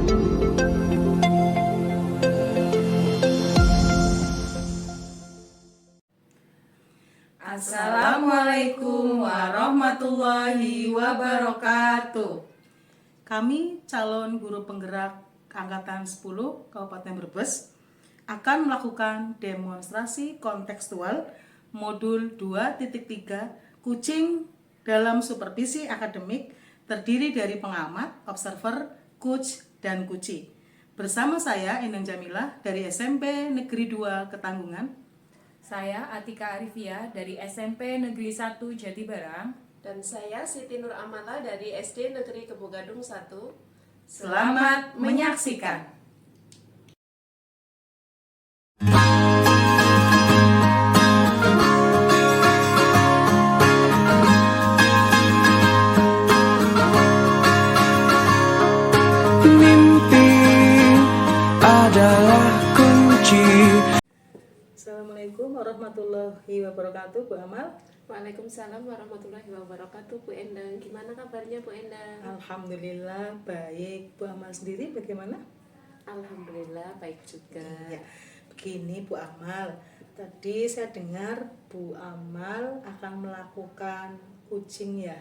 Assalamualaikum warahmatullahi wabarakatuh. Kami calon guru penggerak Angkatan 10 Kabupaten Brebes akan melakukan demonstrasi kontekstual modul 2.3 kucing dalam supervisi akademik terdiri dari pengamat, observer, coach, dan kuci. Bersama saya Endang Jamilah dari SMP Negeri 2 Ketanggungan. Saya Atika Arifia dari SMP Negeri 1 Jatibarang. Dan saya Siti Nur Amala dari SD Negeri Kebogadung 1. Selamat menyaksikan. Mimpi adalah kunci. Assalamualaikum warahmatullahi wabarakatuh, Bu Amal. Waalaikumsalam warahmatullahi wabarakatuh, Bu Endang. Gimana kabarnya, Bu Endang? Alhamdulillah baik. Bu Amal sendiri bagaimana? Alhamdulillah baik juga. Ya, begini Bu Amal. Tadi saya dengar Bu Amal akan melakukan kucing ya.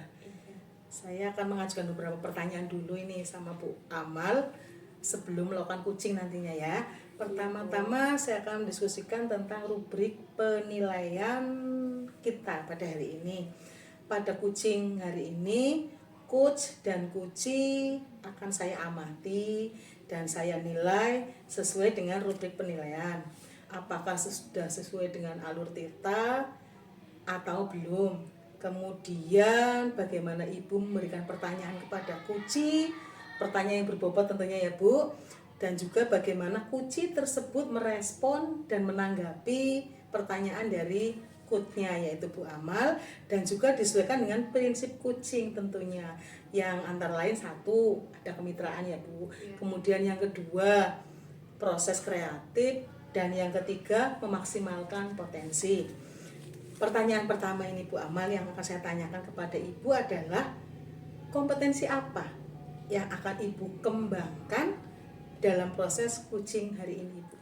Saya akan mengajukan beberapa pertanyaan dulu ini sama Bu Amal sebelum melakukan kucing nantinya ya. Pertama-tama saya akan mendiskusikan tentang rubrik penilaian kita pada hari ini. Pada kucing hari ini, coach dan kuci akan saya amati dan saya nilai sesuai dengan rubrik penilaian. Apakah sudah sesuai dengan alur tita atau belum? Kemudian bagaimana Ibu memberikan pertanyaan kepada kuci, pertanyaan yang berbobot tentunya ya Bu. Dan juga bagaimana kuci tersebut merespon dan menanggapi pertanyaan dari coachnya yaitu Bu Amal, dan juga disesuaikan dengan prinsip kucing tentunya, yang antara lain satu ada kemitraan ya Bu, kemudian yang kedua proses kreatif, dan yang ketiga memaksimalkan potensi. Pertanyaan pertama ini Bu Amal yang akan saya tanyakan kepada Ibu adalah kompetensi apa yang akan Ibu kembangkan dalam proses kucing hari ini, Bu?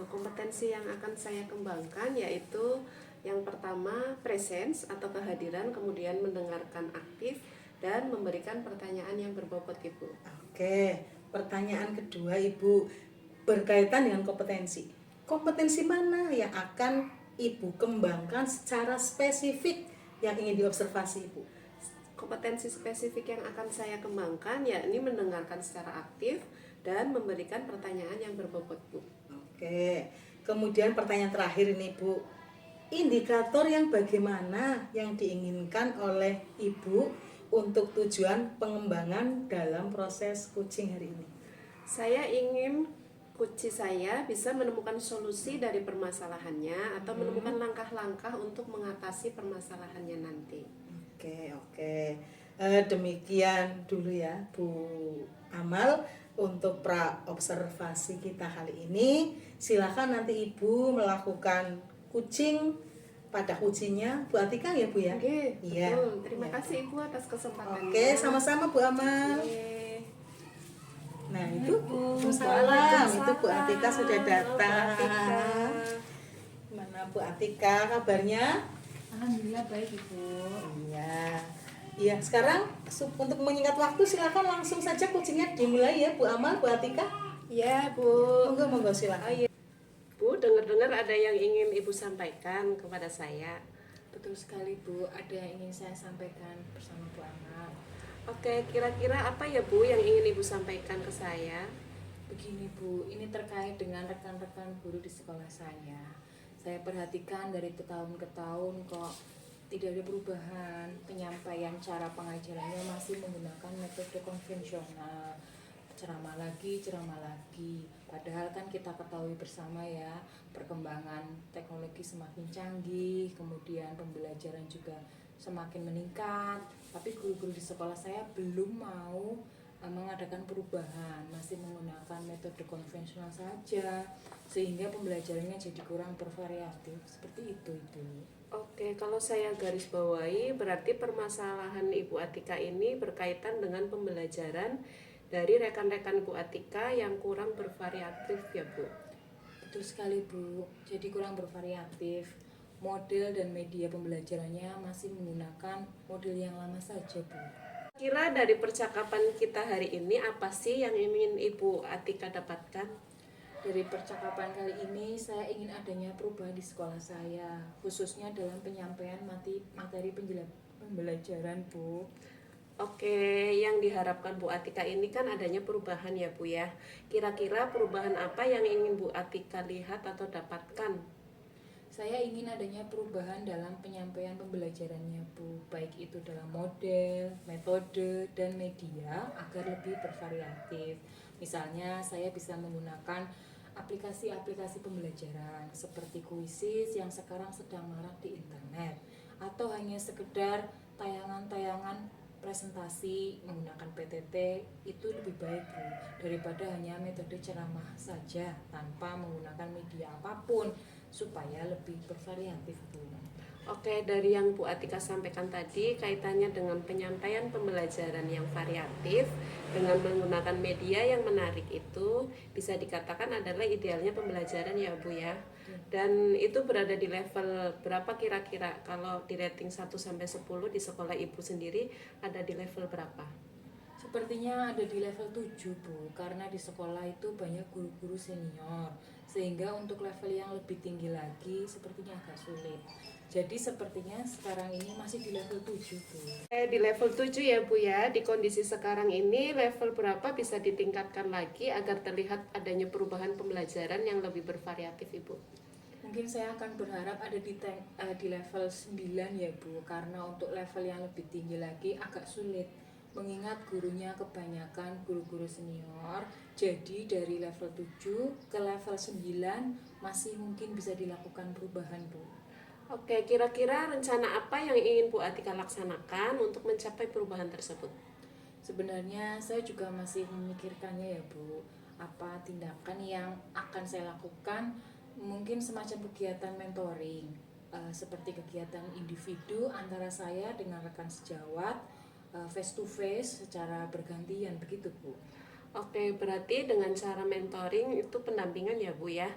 Kompetensi yang akan saya kembangkan yaitu yang pertama presence atau kehadiran, kemudian mendengarkan aktif dan memberikan pertanyaan yang berbobot, Ibu. Oke, pertanyaan kedua Ibu berkaitan dengan kompetensi. Kompetensi mana yang akan Ibu kembangkan secara spesifik yang ingin diobservasi, Ibu? Kompetensi spesifik yang akan saya kembangkan yakni mendengarkan secara aktif dan memberikan pertanyaan yang berbobot, Bu. Oke, kemudian pertanyaan terakhir ini Bu, indikator yang bagaimana yang diinginkan oleh Ibu untuk tujuan pengembangan dalam proses kucing hari ini? Saya ingin kuci saya bisa menemukan solusi dari permasalahannya atau menemukan langkah-langkah untuk mengatasi permasalahannya nanti. Oke. Demikian dulu ya Bu Amal untuk pra-observasi kita kali ini. Silakan nanti Ibu melakukan kucing pada kucinya Bu Atika ya Bu ya? Oke, iya. betul. Terima kasih Ibu atas kesempatannya. Oke, sama-sama Bu Amal. Oke. Nah itu salam, itu Bu Atika sudah datang. Mana Bu Atika kabarnya? Alhamdulillah baik Ibu. Iya, sekarang untuk menyingkat waktu silakan langsung saja kucingnya dimulai ya Bu Amal, Bu Atika. Ya Bu. Monggo silakan. Oh, iya. Bu, dengar-dengar ada yang ingin Ibu sampaikan kepada saya. Betul sekali Bu, ada yang ingin saya sampaikan bersama Bu Amal. Oke, kira-kira apa ya Bu yang ingin Ibu sampaikan ke saya? Begini Bu, ini terkait dengan rekan-rekan guru di sekolah saya. Saya perhatikan dari tahun ke tahun kok tidak ada perubahan, penyampaian cara pengajarannya masih menggunakan metode konvensional, ceramah lagi. Padahal kan kita ketahui bersama ya, perkembangan teknologi semakin canggih, kemudian pembelajaran juga semakin meningkat, tapi guru-guru di sekolah saya belum mau mengadakan perubahan, masih menggunakan metode konvensional saja, sehingga pembelajarannya jadi kurang bervariatif. Seperti itu. Oke, kalau saya garis bawahi berarti permasalahan Ibu Atika ini berkaitan dengan pembelajaran dari rekan-rekan Bu Atika yang kurang bervariatif ya Bu. Betul sekali Bu, jadi kurang bervariatif. Model dan media pembelajarannya masih menggunakan model yang lama saja Bu. Kira dari percakapan kita hari ini apa sih yang ingin Ibu Atika dapatkan? Dari percakapan kali ini saya ingin adanya perubahan di sekolah saya, khususnya dalam penyampaian materi pembelajaran Bu. Oke, yang diharapkan Bu Atika ini kan adanya perubahan ya Bu ya. Kira-kira perubahan apa yang ingin Bu Atika lihat atau dapatkan? Saya ingin adanya perubahan dalam penyampaian pembelajarannya Bu, baik itu dalam model, metode, dan media agar lebih bervariatif. Misalnya saya bisa menggunakan aplikasi-aplikasi pembelajaran seperti Quizzes yang sekarang sedang marak di internet, atau hanya sekedar tayangan-tayangan presentasi menggunakan PTT. Itu lebih baik Bu, daripada hanya metode ceramah saja tanpa menggunakan media apapun, supaya lebih bervariatif Bu. Oke, dari yang Bu Atika sampaikan tadi kaitannya dengan penyampaian pembelajaran yang variatif dengan menggunakan media yang menarik itu bisa dikatakan adalah idealnya pembelajaran ya Bu ya. Dan itu berada di level berapa kira-kira? Kalau di rating 1 sampai 10 di sekolah Ibu sendiri ada di level berapa? Sepertinya ada di level 7 Bu, karena di sekolah itu banyak guru-guru senior, sehingga untuk level yang lebih tinggi lagi sepertinya agak sulit. Jadi sepertinya sekarang ini masih di level 7 Bu. Di level 7 ya Bu ya. Di kondisi sekarang ini level berapa bisa ditingkatkan lagi agar terlihat adanya perubahan pembelajaran yang lebih bervariatif Ibu? Mungkin saya akan berharap ada di level 9 ya Bu, karena untuk level yang lebih tinggi lagi agak sulit, mengingat gurunya kebanyakan guru-guru senior. Jadi dari level 7 ke level 9 masih mungkin bisa dilakukan perubahan Bu. Oke, kira-kira rencana apa yang ingin Bu Atika laksanakan untuk mencapai perubahan tersebut? Sebenarnya saya juga masih memikirkannya ya Bu, apa tindakan yang akan saya lakukan. Mungkin semacam kegiatan mentoring, seperti kegiatan individu antara saya dengan rekan sejawat, face to face secara bergantian begitu Bu. Oke, berarti dengan cara mentoring itu pendampingan ya Bu ya.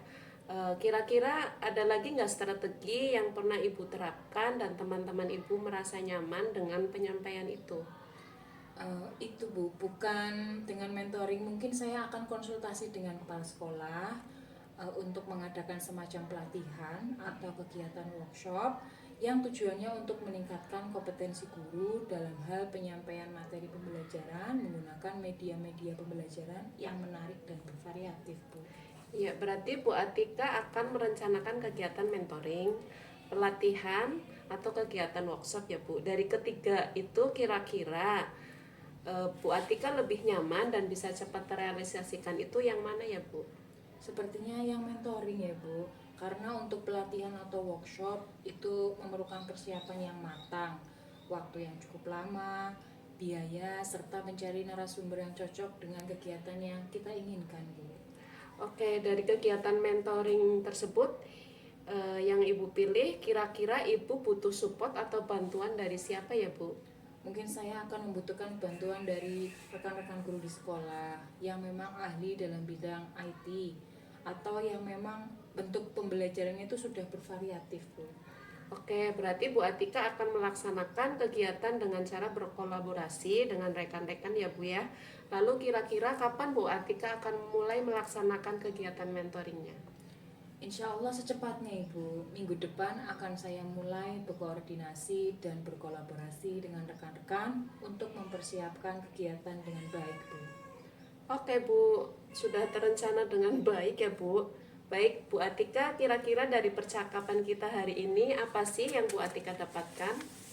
Kira-kira ada lagi nggak strategi yang pernah Ibu terapkan dan teman-teman Ibu merasa nyaman dengan penyampaian itu? Itu Bu, bukan dengan mentoring, mungkin saya akan konsultasi dengan kepala sekolah untuk mengadakan semacam pelatihan atau kegiatan workshop yang tujuannya untuk meningkatkan kompetensi guru dalam hal penyampaian materi pembelajaran menggunakan media-media pembelajaran yang menarik dan bervariatif Bu. Ya, berarti Bu Atika akan merencanakan kegiatan mentoring, pelatihan, atau kegiatan workshop ya Bu. Dari ketiga itu kira-kira Bu Atika lebih nyaman dan bisa cepat terrealisasikan itu yang mana ya Bu? Sepertinya yang mentoring ya Bu, karena untuk pelatihan atau workshop itu memerlukan persiapan yang matang, waktu yang cukup lama, biaya, serta mencari narasumber yang cocok dengan kegiatan yang kita inginkan Bu. Oke, dari kegiatan mentoring tersebut yang Ibu pilih, kira-kira Ibu butuh support atau bantuan dari siapa ya Bu? Mungkin saya akan membutuhkan bantuan dari rekan-rekan guru di sekolah yang memang ahli dalam bidang IT, atau yang memang bentuk pembelajarannya itu sudah bervariatif Bu. Oke, berarti Bu Atika akan melaksanakan kegiatan dengan cara berkolaborasi dengan rekan-rekan ya Bu ya. Lalu kira-kira kapan Bu Atika akan mulai melaksanakan kegiatan mentoringnya? Insya Allah secepatnya Ibu, minggu depan akan saya mulai berkoordinasi dan berkolaborasi dengan rekan-rekan untuk mempersiapkan kegiatan dengan baik Bu. Oke Bu, sudah terencana dengan baik ya Bu. Baik Bu Atika, kira-kira dari percakapan kita hari ini apa sih yang Bu Atika dapatkan?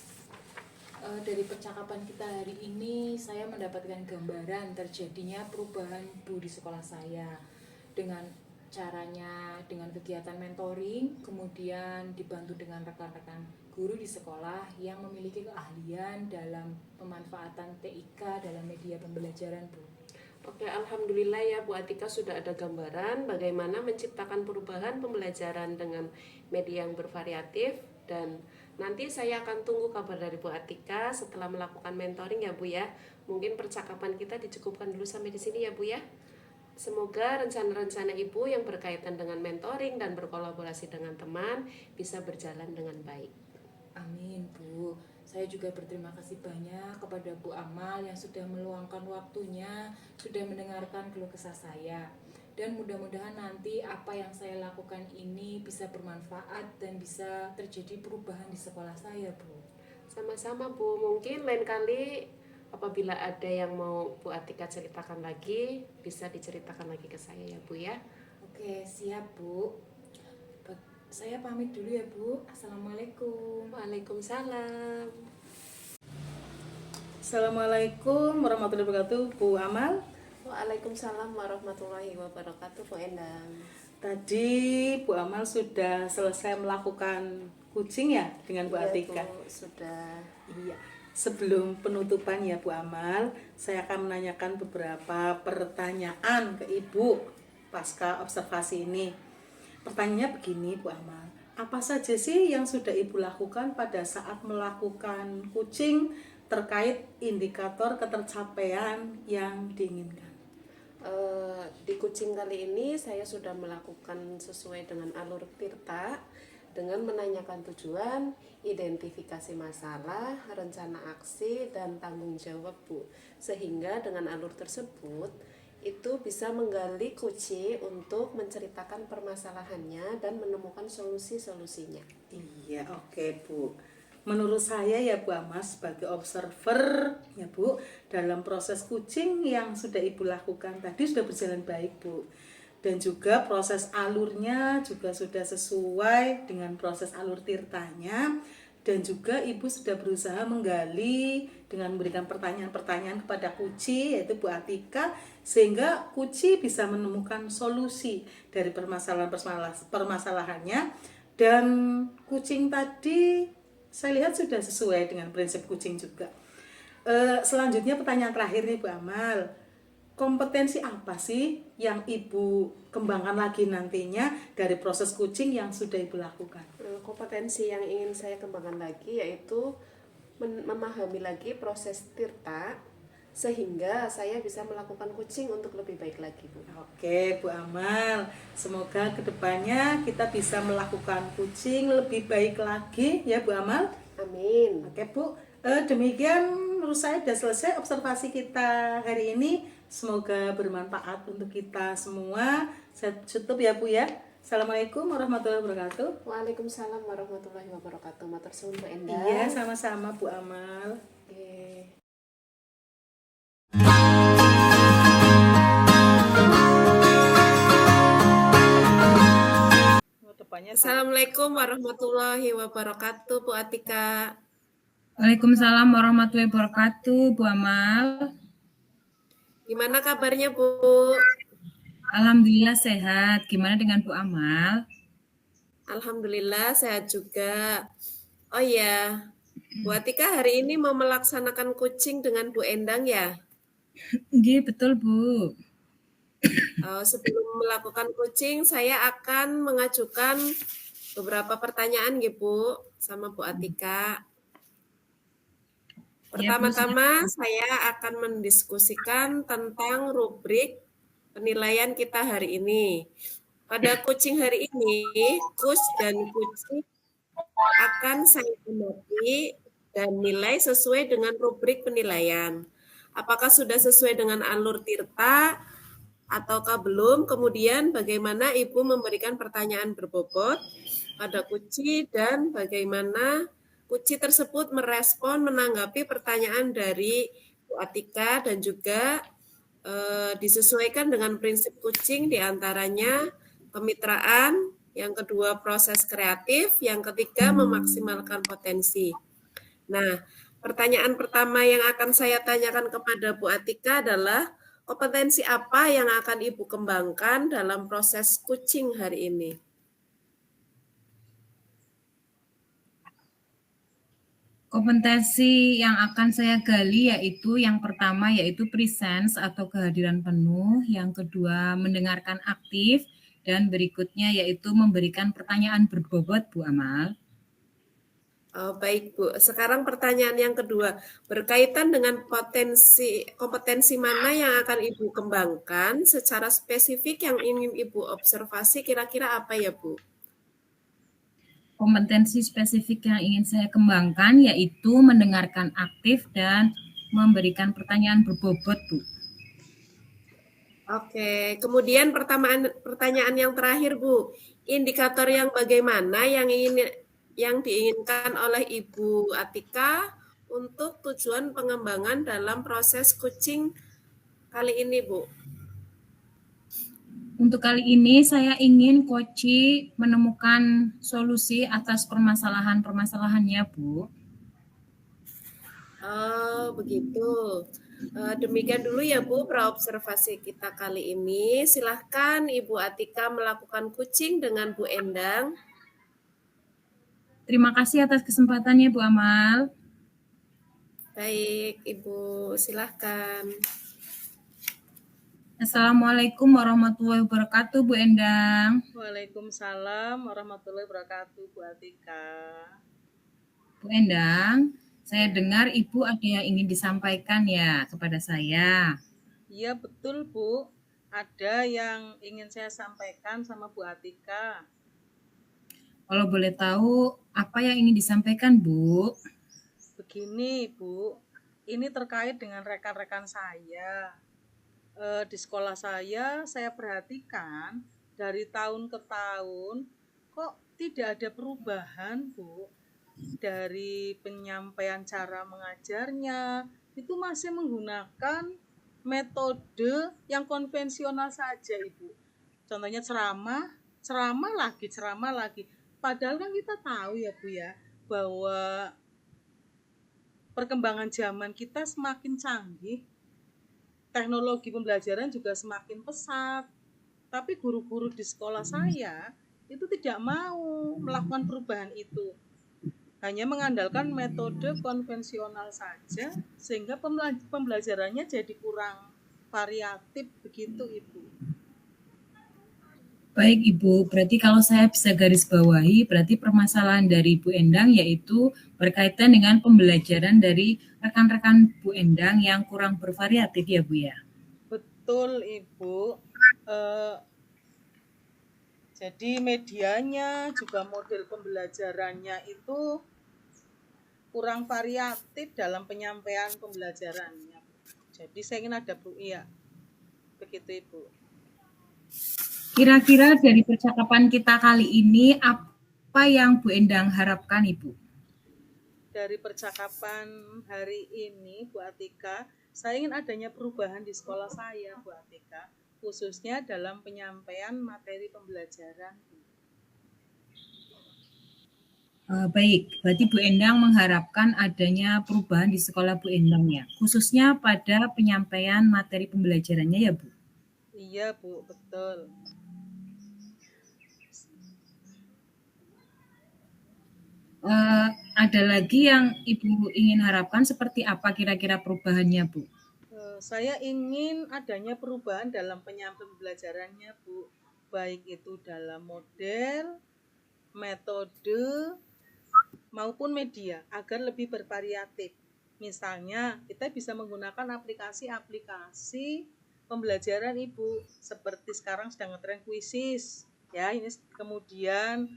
Dari percakapan kita hari ini saya mendapatkan gambaran terjadinya perubahan Bu di sekolah saya dengan caranya dengan kegiatan mentoring, kemudian dibantu dengan rekan-rekan guru di sekolah yang memiliki keahlian dalam pemanfaatan TIK dalam media pembelajaran Bu. Oke, alhamdulillah ya Bu Atika sudah ada gambaran bagaimana menciptakan perubahan pembelajaran dengan media yang bervariatif, dan nanti saya akan tunggu kabar dari Bu Atika setelah melakukan mentoring ya Bu ya. Mungkin percakapan kita dicukupkan dulu sampai di sini ya Bu ya. Semoga rencana-rencana Ibu yang berkaitan dengan mentoring dan berkolaborasi dengan teman bisa berjalan dengan baik. Amin Bu. Saya juga berterima kasih banyak kepada Bu Amal yang sudah meluangkan waktunya, sudah mendengarkan keluh kesah saya. Dan mudah-mudahan nanti apa yang saya lakukan ini bisa bermanfaat dan bisa terjadi perubahan di sekolah saya Bu. Sama-sama Bu, mungkin lain kali apabila ada yang mau Bu Atika ceritakan lagi, bisa diceritakan lagi ke saya ya Bu ya. Oke, siap Bu. Saya pamit dulu ya Bu. Assalamualaikum. Waalaikumsalam. Assalamualaikum warahmatullahi wabarakatuh, Bu Amal. Waalaikumsalam warahmatullahi wabarakatuh Bu Endang. Tadi Bu Amal sudah selesai melakukan kucing ya dengan Bu Atika. Bu, sudah. Iya. Sebelum penutupan ya Bu Amal, saya akan menanyakan beberapa pertanyaan ke Ibu pasca observasi ini. Pertanyaannya begini Bu Amal, apa saja sih yang sudah Ibu lakukan pada saat melakukan kucing terkait indikator ketercapaian yang diinginkan? Di kucing kali ini saya sudah melakukan sesuai dengan alur Tirta dengan menanyakan tujuan, identifikasi masalah, rencana aksi, dan tanggung jawab Bu. Sehingga dengan alur tersebut itu bisa menggali kucing untuk menceritakan permasalahannya dan menemukan solusi-solusinya. Iya, oke Bu. Menurut saya ya Bu Amal sebagai observer ya Bu, dalam proses kucing yang sudah Ibu lakukan tadi sudah berjalan baik Bu. Dan juga proses alurnya juga sudah sesuai dengan proses alur tirtanya. Dan juga Ibu sudah berusaha menggali dengan memberikan pertanyaan-pertanyaan kepada Kuci, yaitu Bu Atika, sehingga Kuci bisa menemukan solusi dari permasalahannya. Dan kucing tadi saya lihat sudah sesuai dengan prinsip kucing juga. Selanjutnya pertanyaan terakhir nih Bu Amal. Kompetensi apa sih yang Ibu kembangkan lagi nantinya dari proses kucing yang sudah Ibu lakukan? Kompetensi yang ingin saya kembangkan lagi yaitu memahami lagi proses tirta sehingga saya bisa melakukan kucing untuk lebih baik lagi Bu. Oke Bu Amal, semoga kedepannya kita bisa melakukan kucing lebih baik lagi ya Bu Amal. Amin. Oke Bu, demikian menurut saya sudah selesai observasi kita hari ini. Semoga bermanfaat untuk kita semua. Saya tutup ya Bu ya. Assalamualaikum warahmatullahi wabarakatuh. Waalaikumsalam warahmatullahi wabarakatuh. Matur suwun Bu Endang. Iya, sama-sama Bu Amal. Oke. Assalamualaikum warahmatullahi wabarakatuh Bu Atika. Waalaikumsalam warahmatullahi wabarakatuh, Bu Amal. Gimana kabarnya Bu? Alhamdulillah sehat. Gimana dengan Bu Amal? Alhamdulillah sehat juga. Oh ya, Bu Atika hari ini mau melaksanakan kucing dengan Bu Endang ya? Nggih, betul Bu. Sebelum melakukan kucing, saya akan mengajukan beberapa pertanyaan ya Bu sama Bu Atika. Pertama-tama saya akan mendiskusikan tentang rubrik penilaian kita hari ini. Pada kucing hari ini, kus dan kucing akan saya amati dan nilai sesuai dengan rubrik penilaian. Apakah sudah sesuai dengan alur tirta ataukah belum? Kemudian bagaimana Ibu memberikan pertanyaan berbobot pada kucing dan bagaimana kucing tersebut merespon menanggapi pertanyaan dari Bu Atika dan juga disesuaikan dengan prinsip kucing diantaranya kemitraan, yang kedua proses kreatif, yang ketiga memaksimalkan potensi. Nah, pertanyaan pertama yang akan saya tanyakan kepada Bu Atika adalah kompetensi apa yang akan Ibu kembangkan dalam proses kucing hari ini? Kompetensi yang akan saya gali yaitu yang pertama yaitu presence atau kehadiran penuh, yang kedua mendengarkan aktif, dan berikutnya yaitu memberikan pertanyaan berbobot Bu Amal. Baik Bu, sekarang pertanyaan yang kedua, berkaitan dengan kompetensi mana yang akan Ibu kembangkan secara spesifik yang ingin Ibu observasi kira-kira apa ya Bu? Kompetensi spesifik yang ingin saya kembangkan yaitu mendengarkan aktif dan memberikan pertanyaan berbobot, Bu. Oke, kemudian pertanyaan yang terakhir Bu, indikator yang bagaimana yang diinginkan oleh Ibu Atika untuk tujuan pengembangan dalam proses coaching kali ini Bu? Untuk kali ini saya ingin Koci menemukan solusi atas permasalahan-permasalahannya, Bu. Oh, begitu. Demikian dulu ya Bu, praobservasi kita kali ini. Silahkan Ibu Atika melakukan coaching dengan Bu Endang. Terima kasih atas kesempatannya, Bu Amal. Baik, Ibu, silahkan. Assalamualaikum warahmatullahi wabarakatuh, Bu Endang. Waalaikumsalam warahmatullahi wabarakatuh, Bu Atika. Bu Endang, saya dengar Ibu ada yang ingin disampaikan ya kepada saya. Iya betul Bu, ada yang ingin saya sampaikan sama Bu Atika. Kalau boleh tahu, apa yang ingin disampaikan, Bu? Begini Bu, ini terkait dengan rekan-rekan saya. Di sekolah saya perhatikan dari tahun ke tahun kok tidak ada perubahan Bu. Dari penyampaian cara mengajarnya itu masih menggunakan metode yang konvensional saja Ibu. Contohnya ceramah lagi. Padahal kan kita tahu ya Bu ya, bahwa perkembangan zaman kita semakin canggih, teknologi pembelajaran juga semakin pesat. Tapi guru-guru di sekolah saya itu tidak mau melakukan perubahan itu. Hanya mengandalkan metode konvensional saja, sehingga pembelajarannya jadi kurang variatif begitu Ibu. Baik Ibu, berarti kalau saya bisa garis bawahi, berarti permasalahan dari Bu Endang yaitu berkaitan dengan pembelajaran dari rekan-rekan Bu Endang yang kurang bervariatif ya Bu ya? Betul Ibu. Jadi medianya juga model pembelajarannya itu kurang variatif dalam penyampaian pembelajarannya. Jadi saya ingin ada Bu Iya. Begitu Ibu. Kira-kira dari percakapan kita kali ini, apa yang Bu Endang harapkan Ibu? Dari percakapan hari ini Bu Atika, saya ingin adanya perubahan di sekolah saya Bu Atika, khususnya dalam penyampaian materi pembelajaran. Baik, berarti Bu Endang mengharapkan adanya perubahan di sekolah Bu Endang ya, khususnya pada penyampaian materi pembelajarannya ya Bu? Iya Bu, betul. Ada lagi yang Ibu ingin harapkan seperti apa kira-kira perubahannya Bu? Saya ingin adanya perubahan dalam penyampaian pembelajarannya Bu, baik itu dalam model, metode, maupun media agar lebih bervariatif. Misalnya, kita bisa menggunakan aplikasi-aplikasi pembelajaran Ibu, seperti sekarang sedang ngetren Quizzes. Ya, ini kemudian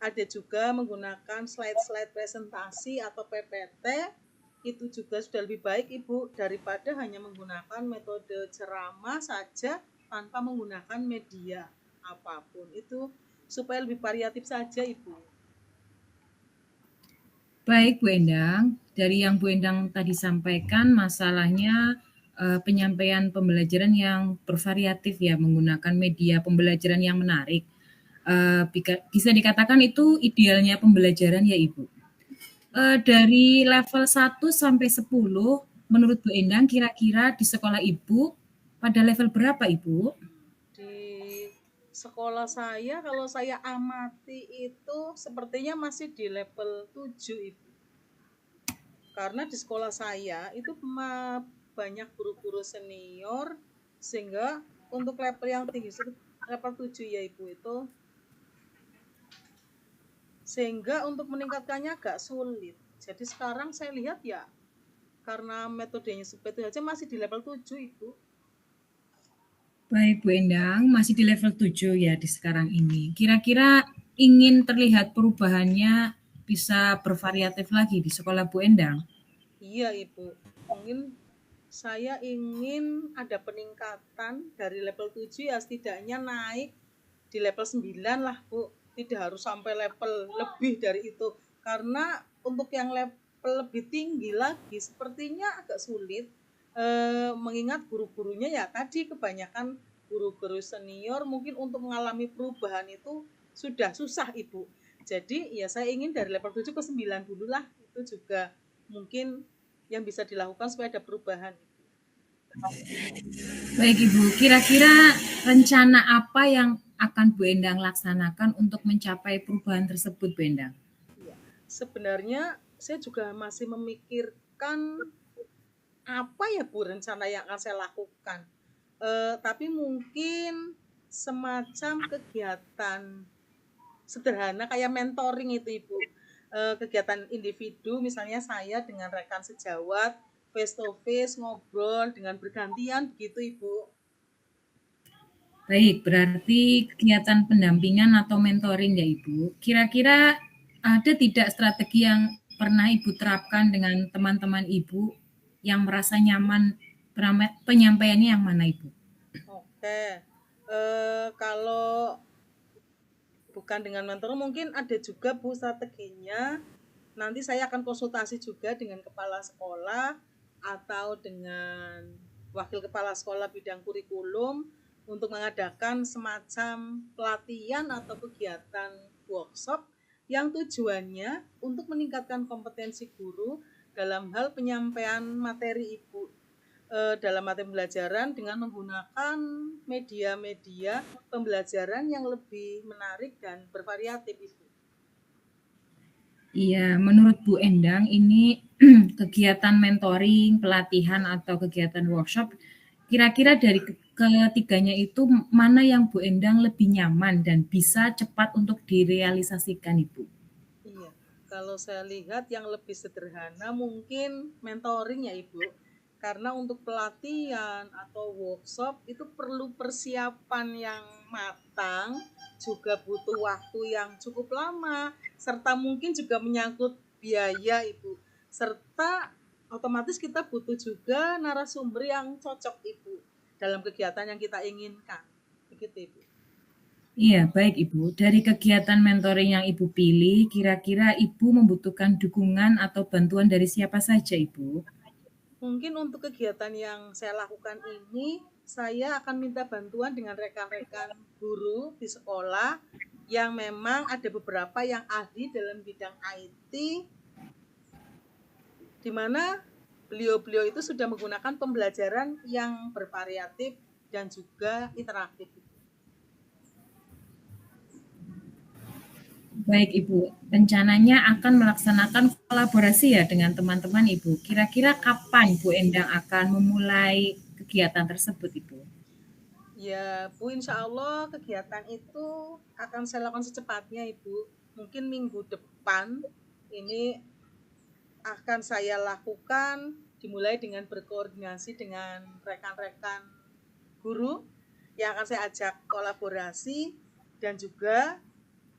ada juga menggunakan slide-slide presentasi atau PPT, itu juga sudah lebih baik Ibu daripada hanya menggunakan metode ceramah saja tanpa menggunakan media apapun. Itu supaya lebih variatif saja Ibu. Baik Bu Endang, dari yang Bu Endang tadi sampaikan masalahnya penyampaian pembelajaran yang bervariatif ya, menggunakan media pembelajaran yang menarik. Bisa dikatakan itu idealnya pembelajaran ya Ibu. Dari level 1 sampai 10, menurut Bu Endang kira-kira di sekolah Ibu pada level berapa Ibu? Di sekolah saya, kalau saya amati itu sepertinya masih di level 7 Ibu. Karena di sekolah saya itu banyak guru-guru senior, sehingga untuk level yang tinggi level 7 ya Ibu itu sehingga untuk meningkatkannya agak sulit. Jadi sekarang saya lihat ya, karena metodenya seperti itu aja masih di level 7 Ibu. Baik Bu Endang, masih di level 7 ya di sekarang ini. Kira-kira ingin terlihat perubahannya bisa bervariatif lagi di sekolah Bu Endang? Iya Ibu, mungkin saya ingin ada peningkatan dari level 7 ya, setidaknya naik di level 9 lah Bu. Tidak harus sampai level lebih dari itu. Karena untuk yang level lebih tinggi lagi sepertinya agak sulit. Mengingat guru-gurunya ya tadi kebanyakan guru-guru senior mungkin untuk mengalami perubahan itu sudah susah Ibu. Jadi ya saya ingin dari level 7 ke 9 dulu lah. Itu juga mungkin yang bisa dilakukan supaya ada perubahan. Baik Ibu, kira-kira rencana apa yang akan Bu Endang laksanakan untuk mencapai perubahan tersebut Bu Endang? Ya, sebenarnya saya juga masih memikirkan apa ya Bu rencana yang akan saya lakukan. Tapi mungkin semacam kegiatan sederhana kayak mentoring itu Ibu. Kegiatan individu misalnya saya dengan rekan sejawat face to face ngobrol dengan bergantian begitu Ibu. Baik, berarti kegiatan pendampingan atau mentoring ya Ibu. Kira-kira ada tidak strategi yang pernah Ibu terapkan dengan teman-teman Ibu yang merasa nyaman penyampaiannya yang mana Ibu? Oke, kalau bukan dengan mentor mungkin ada juga Bu strateginya. Nanti saya akan konsultasi juga dengan kepala sekolah atau dengan wakil kepala sekolah bidang kurikulum untuk mengadakan semacam pelatihan atau kegiatan workshop yang tujuannya untuk meningkatkan kompetensi guru dalam hal penyampaian materi Ibu dalam materi pembelajaran dengan menggunakan media-media pembelajaran yang lebih menarik dan bervariatif Ibu. Iya, menurut Bu Endang ini kegiatan mentoring, pelatihan atau kegiatan workshop, kira-kira dari ketiganya itu mana yang Bu Endang lebih nyaman dan bisa cepat untuk direalisasikan Ibu? Iya, kalau saya lihat yang lebih sederhana mungkin mentoring ya Ibu. Karena untuk pelatihan atau workshop itu perlu persiapan yang matang, juga butuh waktu yang cukup lama, serta mungkin juga menyangkut biaya Ibu. Serta otomatis kita butuh juga narasumber yang cocok Ibu dalam kegiatan yang kita inginkan. Begitu Ibu. Iya, baik Ibu. Dari kegiatan mentoring yang Ibu pilih, kira-kira Ibu membutuhkan dukungan atau bantuan dari siapa saja Ibu? Mungkin untuk kegiatan yang saya lakukan ini, saya akan minta bantuan dengan rekan-rekan guru di sekolah yang memang ada beberapa yang ahli dalam bidang IT, di mana beliau-beliau itu sudah menggunakan pembelajaran yang bervariatif dan juga interaktif. Baik Ibu, rencananya akan melaksanakan kolaborasi ya dengan teman-teman Ibu. Kira-kira kapan Bu Endang akan memulai kegiatan tersebut Ibu? Ya Bu, insya Allah kegiatan itu akan saya lakukan secepatnya Ibu. Mungkin minggu depan ini akan saya lakukan, dimulai dengan berkoordinasi dengan rekan-rekan guru yang akan saya ajak kolaborasi, dan juga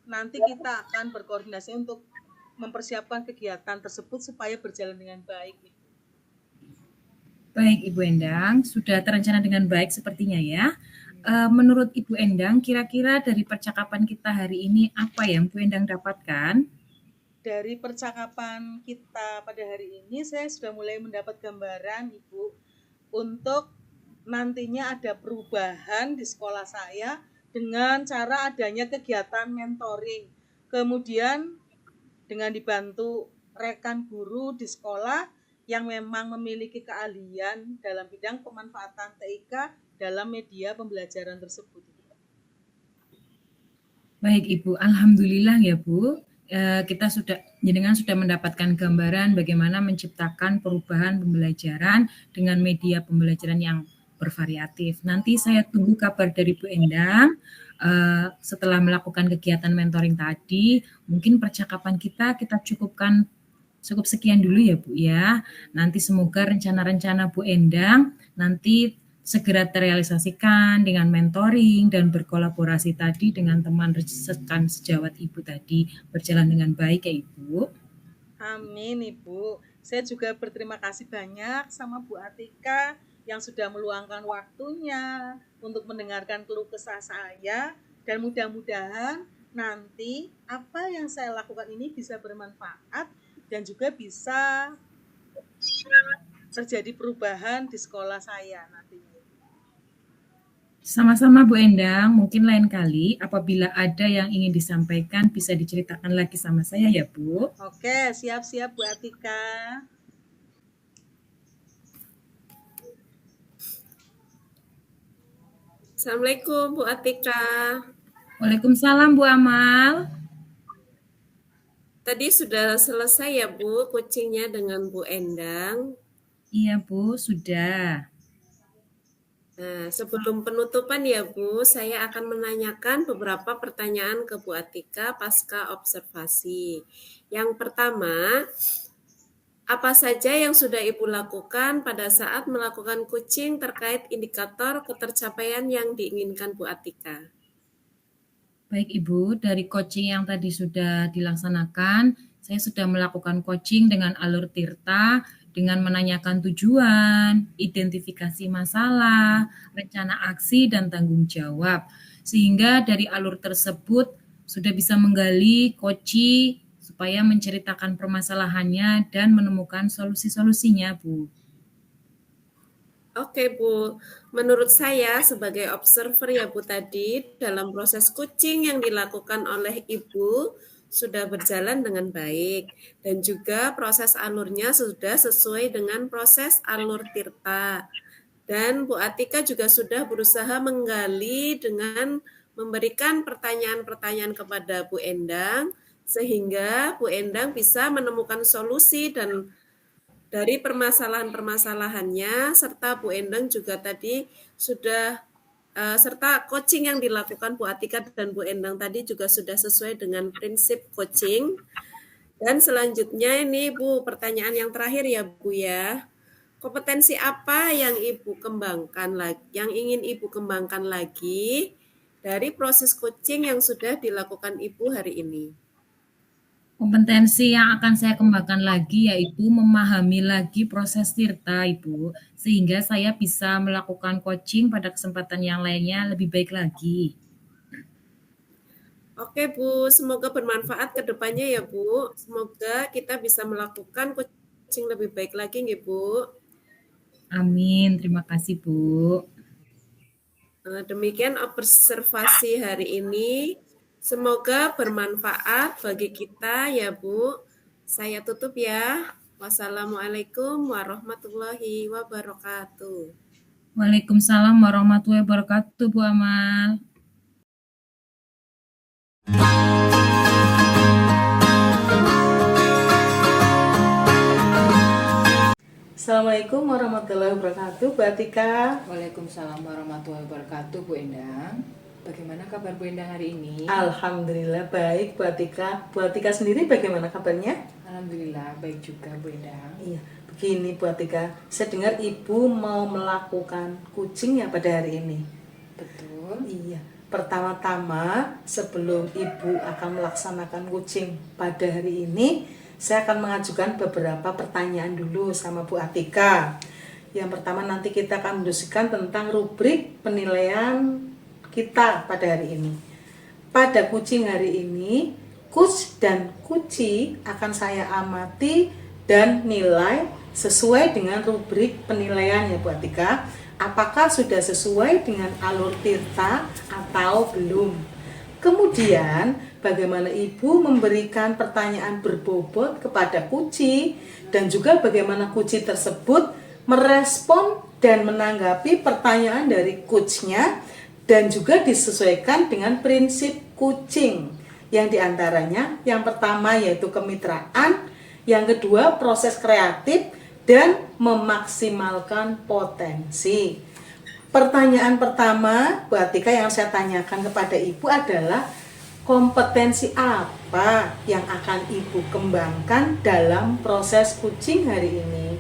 nanti kita akan berkoordinasi untuk mempersiapkan kegiatan tersebut supaya berjalan dengan baik. Baik Ibu Endang, sudah terencana dengan baik sepertinya ya. Menurut Ibu Endang, kira-kira dari percakapan kita hari ini apa yang Bu Endang dapatkan? Dari percakapan kita pada hari ini saya sudah mulai mendapat gambaran Ibu untuk nantinya ada perubahan di sekolah saya dengan cara adanya kegiatan mentoring. Kemudian dengan dibantu rekan guru di sekolah yang memang memiliki keahlian dalam bidang pemanfaatan TIK dalam media pembelajaran tersebut. Baik Ibu, alhamdulillah ya Bu. Kita jenengan sudah mendapatkan gambaran bagaimana menciptakan perubahan pembelajaran dengan media pembelajaran yang bervariatif. Nanti saya tunggu kabar dari Bu Endang. setelah melakukan kegiatan mentoring tadi, mungkin percakapan kita cukupkan cukup sekian dulu ya Bu ya. Nanti semoga rencana-rencana Bu Endang nanti segera terrealisasikan dengan mentoring dan berkolaborasi tadi dengan teman rekan sejawat Ibu tadi berjalan dengan baik ya Ibu. Amin Ibu. Saya juga berterima kasih banyak sama Bu Atika yang sudah meluangkan waktunya untuk mendengarkan keluh kesah saya, dan mudah-mudahan nanti apa yang saya lakukan ini bisa bermanfaat dan juga bisa terjadi perubahan di sekolah saya nantinya. Sama-sama Bu Endang, mungkin lain kali apabila ada yang ingin disampaikan bisa diceritakan lagi sama saya ya Bu. Oke, siap-siap Bu Atika. Assalamualaikum Bu Atika. Waalaikumsalam Bu Amal. Tadi sudah selesai ya Bu coachingnya dengan Bu Endang. Iya Bu, sudah. Nah, sebelum penutupan ya Bu, saya akan menanyakan beberapa pertanyaan ke Bu Atika pasca observasi. Yang pertama, apa saja yang sudah Ibu lakukan pada saat melakukan coaching terkait indikator ketercapaian yang diinginkan Bu Atika? Baik Ibu, dari coaching yang tadi sudah dilaksanakan, saya sudah melakukan coaching dengan alur Tirta, dengan menanyakan tujuan, identifikasi masalah, rencana aksi, dan tanggung jawab. Sehingga dari alur tersebut sudah bisa menggali coaching supaya menceritakan permasalahannya dan menemukan solusi-solusinya, Bu. Oke Bu, menurut saya sebagai observer ya Bu tadi, dalam proses coaching yang dilakukan oleh Ibu sudah berjalan dengan baik dan juga proses alurnya sudah sesuai dengan proses alur Tirta. Dan Bu Atika juga sudah berusaha menggali dengan memberikan pertanyaan-pertanyaan kepada Bu Endang sehingga Bu Endang bisa menemukan solusi dan dari permasalahan-permasalahannya, serta Bu Endang juga tadi sudah serta coaching yang dilakukan Bu Atika dan Bu Endang tadi juga sudah sesuai dengan prinsip coaching. Dan selanjutnya ini Bu, pertanyaan yang terakhir ya Bu ya. Kompetensi apa yang Ibu kembangkan lagi, yang ingin Ibu kembangkan lagi dari proses coaching yang sudah dilakukan Ibu hari ini? Kompetensi yang akan saya kembangkan lagi yaitu memahami lagi proses Tirta, Ibu, sehingga saya bisa melakukan coaching pada kesempatan yang lainnya lebih baik lagi. Oke Bu, semoga bermanfaat ke depannya ya Bu. Semoga kita bisa melakukan coaching lebih baik lagi nih Bu. Amin, terima kasih Bu. Demikian observasi hari ini. Semoga bermanfaat bagi kita ya Bu. Saya tutup ya. Wassalamualaikum warahmatullahi wabarakatuh. Waalaikumsalam warahmatullahi wabarakatuh Bu Amal. Assalamualaikum warahmatullahi wabarakatuh, Bu Atika. Waalaikumsalam warahmatullahi wabarakatuh Bu Endang. Bagaimana kabar Bu Endang hari ini? Alhamdulillah baik Bu Atika. Bu Atika sendiri bagaimana kabarnya? Alhamdulillah baik juga Bu Endang. Iya, begini Bu Atika. Saya dengar Ibu mau melakukan coaching ya pada hari ini. Betul. Iya. Pertama-tama sebelum Ibu akan melaksanakan coaching pada hari ini, saya akan mengajukan beberapa pertanyaan dulu sama Bu Atika. Yang pertama nanti kita akan mendiskusikan tentang rubrik penilaian kita pada hari ini. Pada coaching hari ini, coach dan coachee akan saya amati dan nilai sesuai dengan rubrik penilaian ya Bu Atika. Apakah sudah sesuai dengan alur Tirta atau belum? Kemudian bagaimana Ibu memberikan pertanyaan berbobot kepada coachee dan juga bagaimana coachee tersebut merespon dan menanggapi pertanyaan dari coachnya dan juga disesuaikan dengan prinsip coaching yang diantaranya yang pertama yaitu kemitraan, yang kedua proses kreatif dan memaksimalkan potensi. pertanyaan pertama Bu Atika yang saya tanyakan kepada Ibu adalah kompetensi apa yang akan Ibu kembangkan dalam proses coaching hari ini?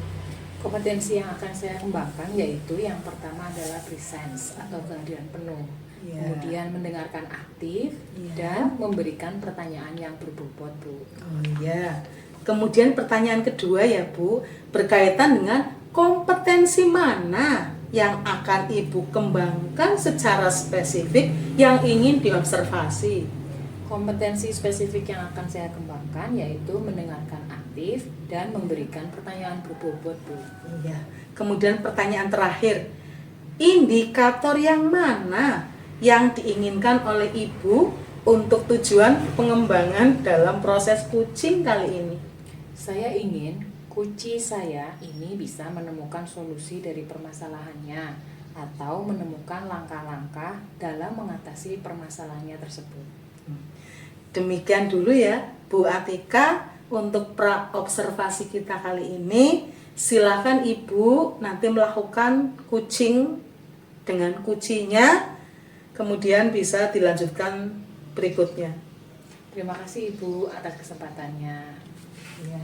Kompetensi yang akan saya kembangkan yaitu yang pertama adalah presence atau kehadiran penuh. Ya. Kemudian mendengarkan aktif Ya. dan memberikan pertanyaan yang berbobot, Bu. Oh iya. Kemudian pertanyaan kedua ya Bu, berkaitan dengan kompetensi mana yang akan Ibu kembangkan secara spesifik yang ingin diobservasi? Kompetensi spesifik yang akan saya kembangkan yaitu mendengarkan aktif dan memberikan pertanyaan berbobot, Bu. Iya. Kemudian pertanyaan terakhir, indikator yang mana yang diinginkan oleh Ibu untuk tujuan pengembangan dalam proses coaching kali ini? Saya ingin kunci saya ini bisa menemukan solusi dari permasalahannya atau menemukan langkah-langkah dalam mengatasi permasalahannya tersebut. Demikian dulu ya Bu Atika untuk pra-observasi kita kali ini. Silakan Ibu nanti melakukan coaching dengan kuncinya, kemudian bisa dilanjutkan berikutnya. Terima kasih Ibu atas kesempatannya. Ya.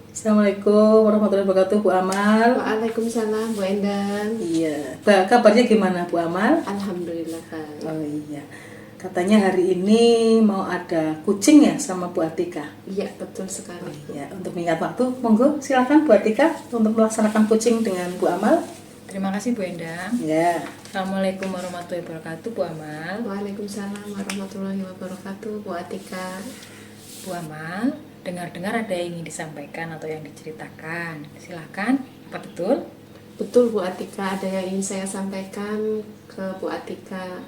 Assalamualaikum warahmatullahi wabarakatuh Bu Amal. Waalaikumsalam Bu Endang. Iya, kabarnya gimana Bu Amal? Alhamdulillah baik. Oh iya, katanya hari ini mau ada coaching ya sama Bu Atika. Iya betul sekali. Ya, untuk mengingat waktu, monggo silakan Bu Atika untuk melaksanakan coaching dengan Bu Amal. Terima kasih Bu Endang. Ya. Assalamualaikum warahmatullahi wabarakatuh Bu Amal. Waalaikumsalam warahmatullahi wabarakatuh Bu Atika. Bu Amal, dengar-dengar ada yang ingin disampaikan atau yang diceritakan. Silakan, apa betul? Betul Bu Atika, ada yang ingin saya sampaikan ke Bu Atika.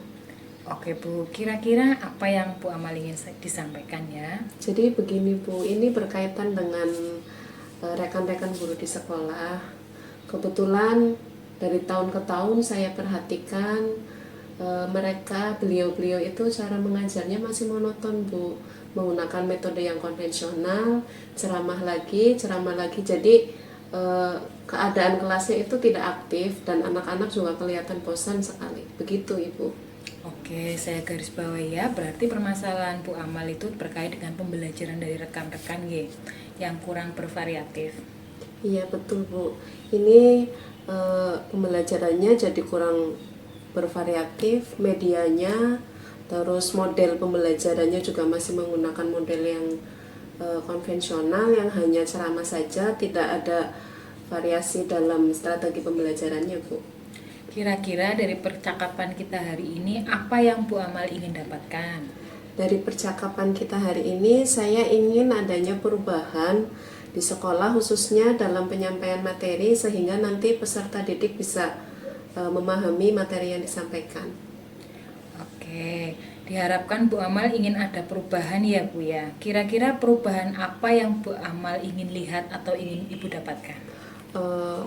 Oke Bu, kira-kira apa yang Bu Amal ingin disampaikan ya? Jadi begini Bu, ini berkaitan dengan rekan-rekan guru di sekolah. Kebetulan dari tahun ke tahun saya perhatikan mereka, beliau-beliau itu cara mengajarnya masih monoton Bu, menggunakan metode yang konvensional, ceramah lagi, jadi keadaan kelasnya itu tidak aktif dan anak-anak juga kelihatan bosan sekali. Begitu Ibu. Oke, saya garis bawahi ya, berarti permasalahan Bu Amal itu terkait dengan pembelajaran dari rekan-rekan yang kurang bervariatif. Iya betul Bu, ini pembelajarannya jadi kurang bervariatif, medianya, terus model pembelajarannya juga masih menggunakan model yang konvensional yang hanya ceramah saja, tidak ada variasi dalam strategi pembelajarannya Bu. Kira-kira dari percakapan kita hari ini, apa yang Bu Amal ingin dapatkan? Dari percakapan kita hari ini, saya ingin adanya perubahan di sekolah khususnya dalam penyampaian materi sehingga nanti peserta didik bisa memahami materi yang disampaikan. Oke, diharapkan Bu Amal ingin ada perubahan ya Bu ya. Kira-kira perubahan apa yang Bu Amal ingin lihat atau ingin Ibu dapatkan?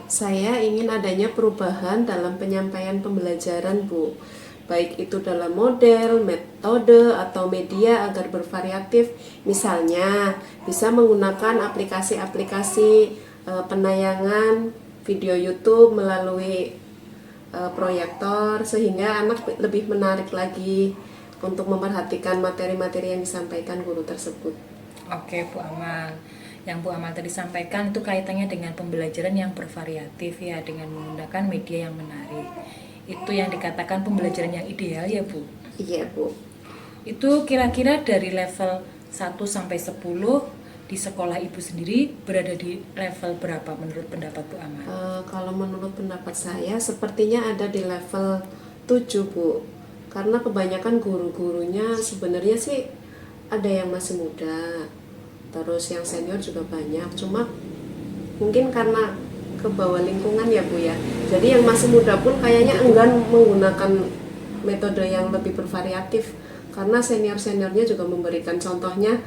Saya ingin adanya perubahan dalam penyampaian pembelajaran Bu, baik itu dalam model, metode, atau media agar bervariatif. Misalnya bisa menggunakan aplikasi-aplikasi penayangan video YouTube melalui proyektor sehingga anak lebih menarik lagi untuk memperhatikan materi-materi yang disampaikan guru tersebut. Oke Bu Amal, yang Bu Amal tadi sampaikan itu kaitannya dengan pembelajaran yang bervariatif ya, dengan menggunakan media yang menarik. Itu yang dikatakan pembelajaran yang ideal ya Bu? Iya Bu. Itu kira-kira dari level 1 sampai 10 di sekolah Ibu sendiri berada di level berapa menurut pendapat Bu Amal? Kalau menurut pendapat saya sepertinya ada di level 7 Bu, karena kebanyakan guru-gurunya sebenarnya sih ada yang masih muda, terus yang senior juga banyak, cuma mungkin karena ke bawah lingkungan ya Bu ya, jadi yang masih muda pun kayaknya enggan menggunakan metode yang lebih bervariatif karena senior-seniornya juga memberikan contohnya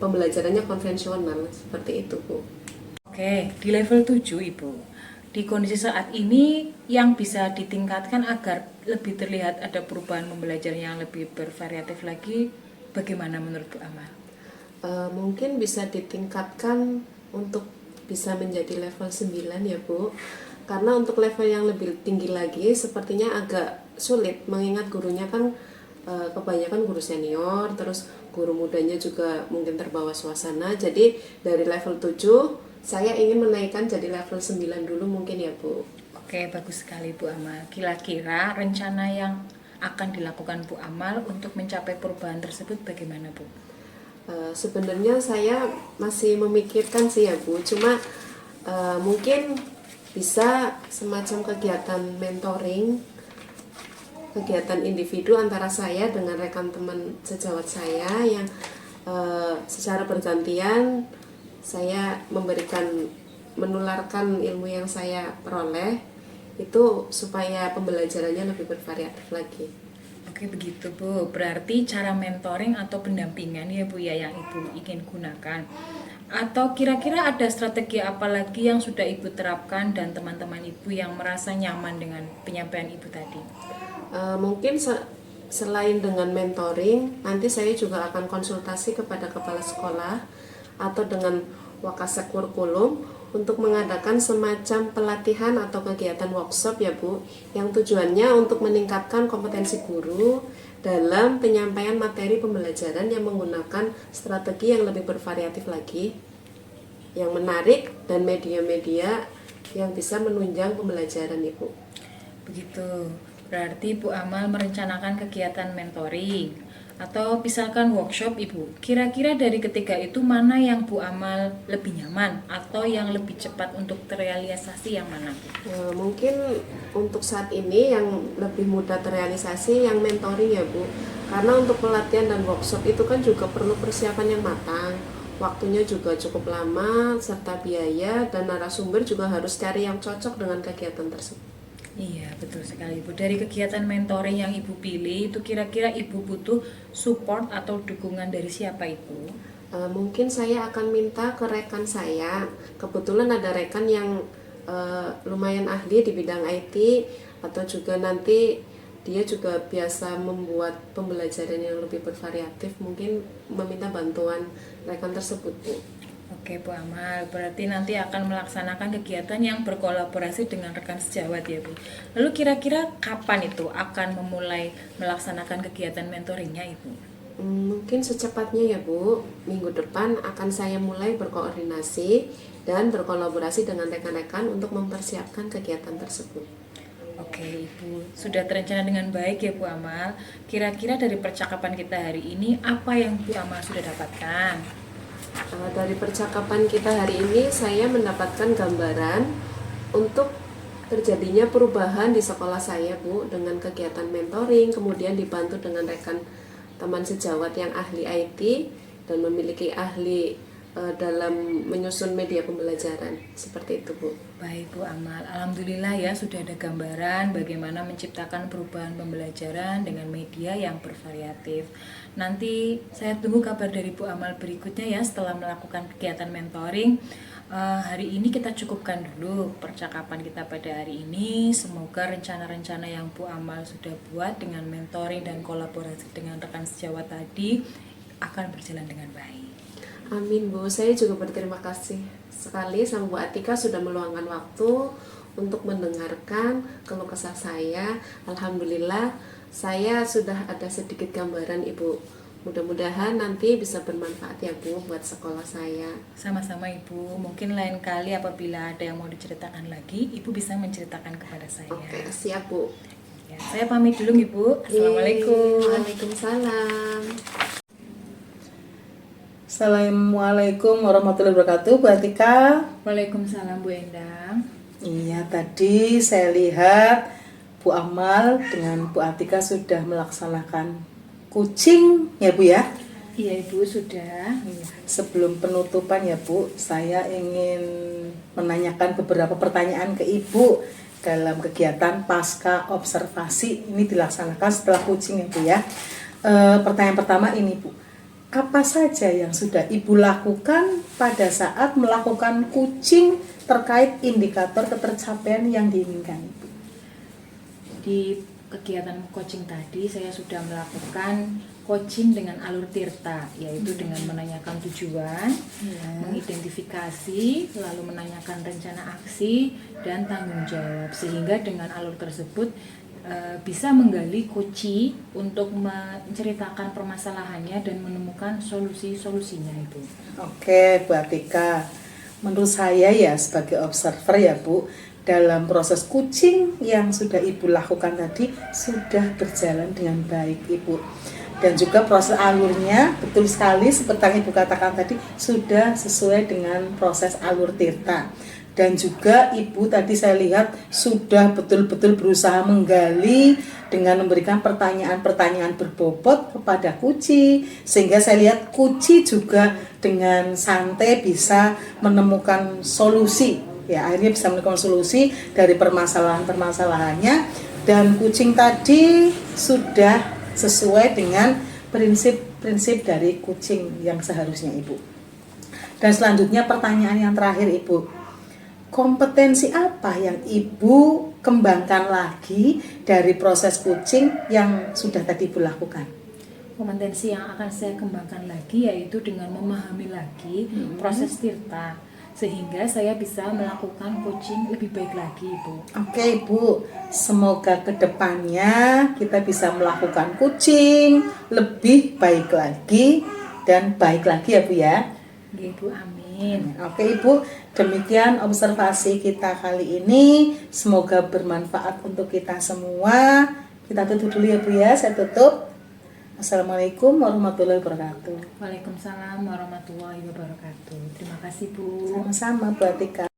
pembelajarannya konvensional seperti itu Bu. Oke, di level 7 Ibu, di kondisi saat ini yang bisa ditingkatkan agar lebih terlihat ada perubahan pembelajaran yang lebih bervariatif lagi, bagaimana menurut Bu Amal? Mungkin bisa ditingkatkan untuk bisa menjadi level 9 ya Bu. Karena untuk level yang lebih tinggi lagi sepertinya agak sulit mengingat gurunya kan kebanyakan guru senior, terus guru mudanya juga mungkin terbawa suasana. Jadi dari level 7 saya ingin menaikkan jadi level 9 dulu mungkin ya Bu. Oke, bagus sekali Bu Amal. Kira-kira rencana yang akan dilakukan Bu Amal untuk mencapai perubahan tersebut bagaimana Bu? Sebenarnya saya masih memikirkan sih ya Bu, cuma mungkin bisa semacam kegiatan mentoring, kegiatan individu antara saya dengan rekan teman sejawat saya yang secara bergantian saya menularkan ilmu yang saya peroleh itu supaya pembelajarannya lebih bervariatif lagi. Oke begitu Bu, berarti cara mentoring atau pendampingan ya Bu ya yang Ibu ingin gunakan. Atau kira-kira ada strategi apa lagi yang sudah Ibu terapkan dan teman-teman Ibu yang merasa nyaman dengan penyampaian Ibu tadi? Mungkin selain dengan mentoring, nanti saya juga akan konsultasi kepada kepala sekolah atau dengan wakasek kurikulum untuk mengadakan semacam pelatihan atau kegiatan workshop ya Bu, yang tujuannya untuk meningkatkan kompetensi guru dalam penyampaian materi pembelajaran yang menggunakan strategi yang lebih bervariatif lagi, yang menarik dan media-media yang bisa menunjang pembelajaran Ibu. Begitu, berarti Bu Amal merencanakan kegiatan mentoring atau misalkan workshop Ibu. Kira-kira dari ketiga itu mana yang Bu Amal lebih nyaman atau yang lebih cepat untuk terrealisasi yang mana? Mungkin untuk saat ini yang lebih mudah terrealisasi yang mentoring ya Bu, karena untuk pelatihan dan workshop itu kan juga perlu persiapan yang matang, waktunya juga cukup lama, serta biaya dan narasumber juga harus cari yang cocok dengan kegiatan tersebut. Iya betul sekali Ibu. Dari kegiatan mentoring yang Ibu pilih itu kira-kira Ibu butuh support atau dukungan dari siapa Ibu? Mungkin saya akan minta ke rekan saya, kebetulan ada rekan yang lumayan ahli di bidang IT, atau juga nanti dia juga biasa membuat pembelajaran yang lebih bervariatif, mungkin meminta bantuan rekan tersebut Bu. Oke Bu Amal, berarti nanti akan melaksanakan kegiatan yang berkolaborasi dengan rekan sejawat ya Bu. Lalu kira-kira kapan itu akan memulai melaksanakan kegiatan mentoringnya Ibu? Mungkin secepatnya ya Bu, minggu depan akan saya mulai berkoordinasi dan berkolaborasi dengan rekan-rekan untuk mempersiapkan kegiatan tersebut. Oke Ibu, sudah terencana dengan baik ya Bu Amal. Kira-kira dari percakapan kita hari ini apa yang Bu Amal sudah dapatkan? Dari percakapan kita hari ini saya mendapatkan gambaran untuk terjadinya perubahan di sekolah saya Bu, dengan kegiatan mentoring, kemudian dibantu dengan rekan teman sejawat yang ahli IT dan memiliki ahli dalam menyusun media pembelajaran, seperti itu Bu. Baik Bu Amal, alhamdulillah ya sudah ada gambaran bagaimana menciptakan perubahan pembelajaran dengan media yang bervariatif. Nanti saya tunggu kabar dari Bu Amal berikutnya ya setelah melakukan kegiatan mentoring. Hari ini kita cukupkan dulu percakapan kita pada hari ini. Semoga rencana-rencana yang Bu Amal sudah buat dengan mentoring dan kolaborasi dengan rekan sejawat tadi akan berjalan dengan baik. Amin Bu, saya juga berterima kasih sekali sama Bu Atika sudah meluangkan waktu untuk mendengarkan keluh kesah saya. Alhamdulillah saya sudah ada sedikit gambaran Ibu. Mudah-mudahan nanti bisa bermanfaat ya Bu buat sekolah saya. Sama-sama Ibu, mungkin lain kali apabila ada yang mau diceritakan lagi, Ibu bisa menceritakan kepada saya. Oke, siap Bu. Ya, saya pamit dulu Ibu. Assalamualaikum. Waalaikumsalam. Assalamualaikum warahmatullahi wabarakatuh, Bu Atika. Waalaikumsalam Bu Endang. Iya, tadi saya lihat Bu Amal dengan Bu Atika sudah melaksanakan coaching ya Bu ya. Iya Ibu sudah. Sebelum penutupan ya Bu, saya ingin menanyakan beberapa pertanyaan ke Ibu dalam kegiatan pasca observasi ini dilaksanakan setelah coaching ya Bu ya. Pertanyaan pertama ini Bu, apa saja yang sudah Ibu lakukan pada saat melakukan coaching terkait indikator ketercapaian yang diinginkan Ibu? Di kegiatan coaching tadi saya sudah melakukan coaching dengan alur tirta, yaitu dengan menanyakan tujuan, mengidentifikasi, lalu menanyakan rencana aksi dan tanggung jawab, sehingga dengan alur tersebut bisa menggali kunci untuk menceritakan permasalahannya dan menemukan solusi-solusinya itu. Oke, Bu Atika. Menurut saya ya sebagai observer ya Bu, dalam proses coaching yang sudah Ibu lakukan tadi sudah berjalan dengan baik Ibu. Dan juga proses alurnya betul sekali seperti yang Ibu katakan tadi sudah sesuai dengan proses alur tirta. Dan juga Ibu tadi saya lihat sudah betul-betul berusaha menggali dengan memberikan pertanyaan-pertanyaan berbobot kepada Kuci, sehingga saya lihat Kuci juga dengan santai bisa menemukan solusi, ya akhirnya bisa menemukan solusi dari permasalahan-permasalahannya, dan kucing tadi sudah sesuai dengan prinsip-prinsip dari kucing yang seharusnya Ibu. Dan selanjutnya pertanyaan yang terakhir Ibu, kompetensi apa yang Ibu kembangkan lagi dari proses coaching yang sudah tadi Ibu lakukan? Kompetensi yang akan saya kembangkan lagi yaitu dengan memahami lagi proses tirta, sehingga saya bisa melakukan coaching lebih baik lagi Ibu. Oke Ibu, semoga kedepannya kita bisa melakukan coaching lebih baik lagi dan baik lagi ya Bu ya. Ibu, amin. Oke Ibu, demikian observasi kita kali ini. Semoga bermanfaat untuk kita semua. Kita tutup dulu ya Bu ya, saya tutup. Assalamualaikum warahmatullahi wabarakatuh. Waalaikumsalam warahmatullahi wabarakatuh. Terima kasih Bu. Sama-sama Bu Atika.